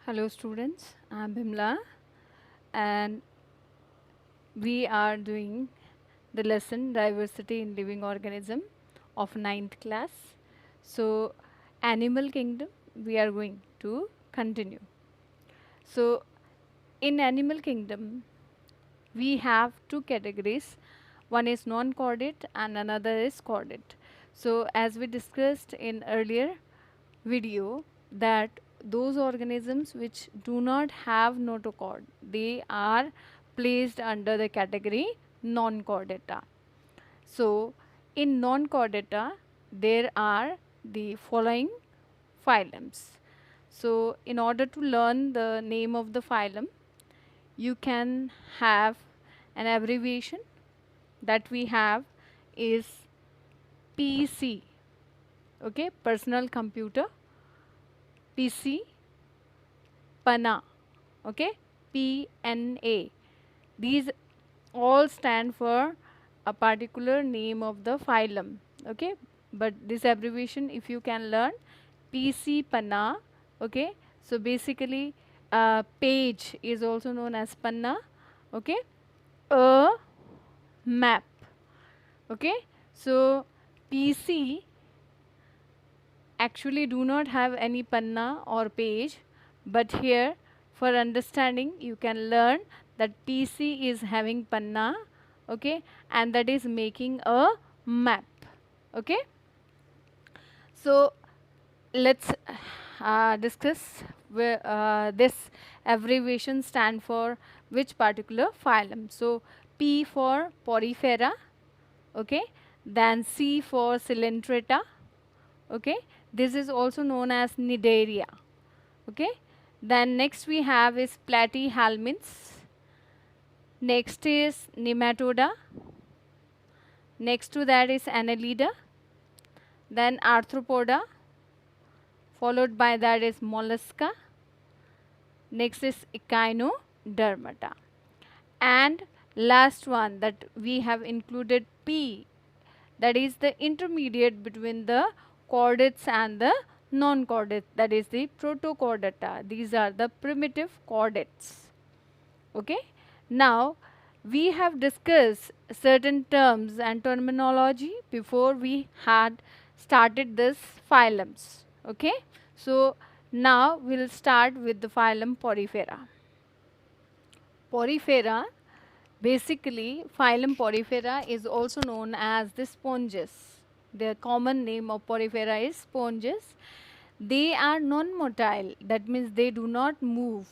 Hello students, I'm Bimla and we are doing the lesson Diversity in Living Organism of ninth class. So Animal Kingdom we are going to continue. So in Animal Kingdom we have two categories. One is non-chordate and another is chordate. So as we discussed in earlier video that those organisms which do not have notochord, they are placed under the category non-chordata. So in non-chordata there are the following phylums. So in order to learn the name of the phylum, you can have an abbreviation that we have is PC, okay, personal computer, PC, PANA, okay, PNA. These all stand for a particular name of the phylum, okay. But this abbreviation, if you can learn, PC PANA, okay. So basically, page is also known as PANA, okay. A map, okay. So PC actually do not have any panna or page, but here for understanding you can learn that PC is having panna, okay, and that is making a map, okay. So let's discuss where this abbreviation stand for which particular phylum. So P for Porifera, okay, then C for Coelenterata, okay, this is also known as Cnidaria, okay. Then next we have is Platyhelminths, next is Nematoda, next to that is Annelida, then Arthropoda, followed by that is Mollusca, next is Echinodermata, and last one that we have included P, that is the intermediate between the chordates and the non-chordates, that is the protochordata. These are the primitive chordates, okay. Now we have discussed certain terms and terminology before we had started this phylums, okay. So now we'll start with the phylum Porifera. Porifera, basically phylum Porifera is also known as the sponges. The common name of Porifera is sponges. They are non-motile, that means they do not move.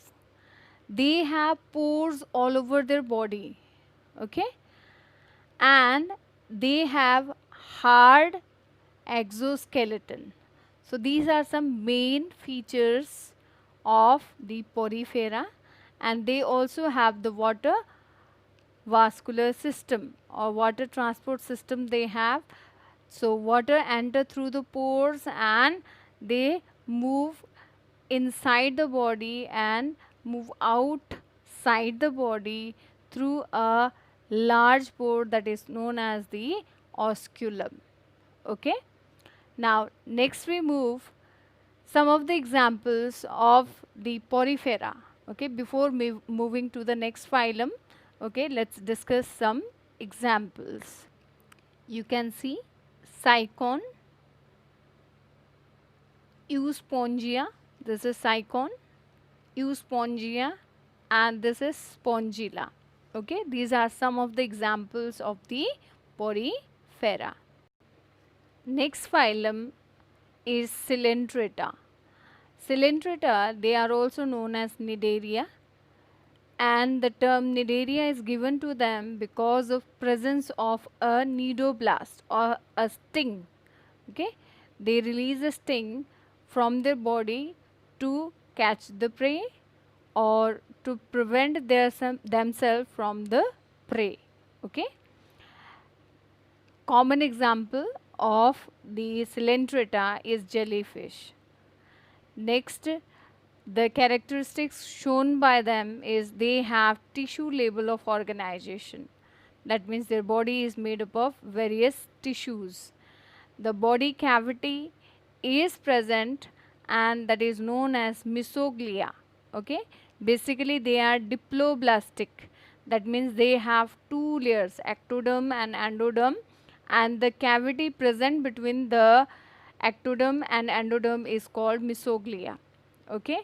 They have pores all over their body, okay, and they have hard exoskeleton. So these are some main features of the Porifera, and they also have the water vascular system or water transport system they have. So water enter through the pores and they move inside the body and move outside the body through a large pore that is known as the osculum, okay. Now next we move some of the examples of the Porifera, okay. Before moving to the next phylum, okay, let's discuss some examples. You can see Cycon, Euspongia, this is Cycon, Euspongia, and this is Spongilla, okay. These are some of the examples of the Porifera. Next phylum is Coelenterata. Coelenterata, they are also known as Cnidaria, and the term Cnidaria is given to them because of presence of a cnidoblast or a sting, okay. They release a sting from their body to catch the prey or to prevent themselves from the prey, okay. Common example of the Coelenterata is jellyfish. Next, the characteristics shown by them is they have tissue level of organization. That means their body is made up of various tissues. The body cavity is present and that is known as mesoglea. Okay, basically they are diploblastic. That means they have two layers, ectoderm and endoderm, and the cavity present between the ectoderm and endoderm is called mesoglea. Okay,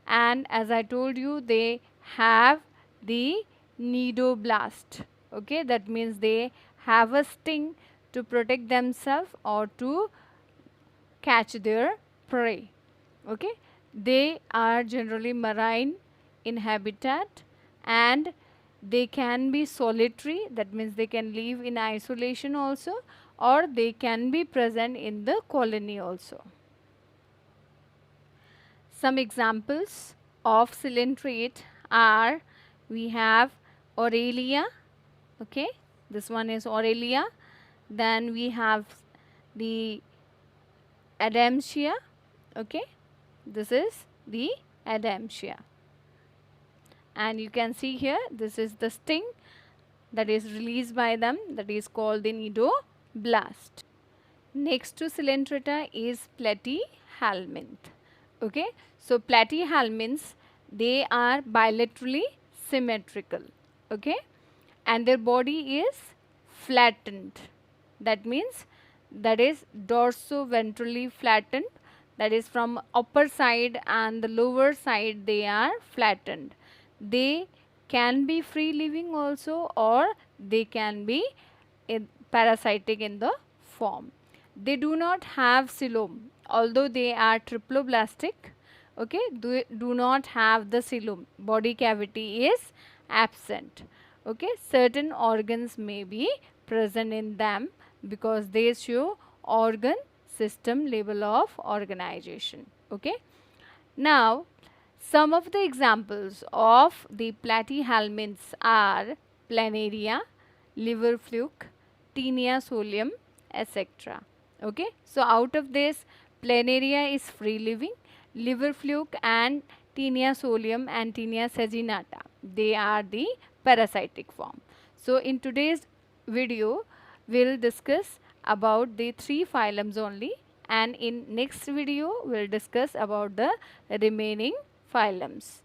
and as I told you, they have the nidoblast. Okay, that means they have a sting to protect themselves or to catch their prey. Okay, they are generally marine in habitat, and they can be solitary. That means they can live in isolation also, or they can be present in the colony also. Some examples of coelenterate are, we have Aurelia. Okay, this one is Aurelia. Then we have the Adamsia. Okay, this is the Adamsia, and you can see here, this is the sting that is released by them, that is called the nidoblast. Next to Coelenterata is platyhelminth. Okay, so platyhelminths, they are bilaterally symmetrical. Okay, and their body is flattened. That means that is dorso-ventrally flattened. That is from upper side and the lower side they are flattened. They can be free living also, or they can be parasitic in the form. They do not have coelom, although they are triploblastic. Okay, do not have the coelom. Body cavity is absent. Okay, certain organs may be present in them because they show organ system level of organization. Okay, now some of the examples of the platyhelminths are planaria, liver fluke, Taenia solium, etc. Okay, so out of this, planaria is free living, liver fluke and Taenia solium and Taenia saginata, they are the parasitic form. So in today's video, we'll discuss about the 3 phylums only, and in next video, we'll discuss about the remaining phylums.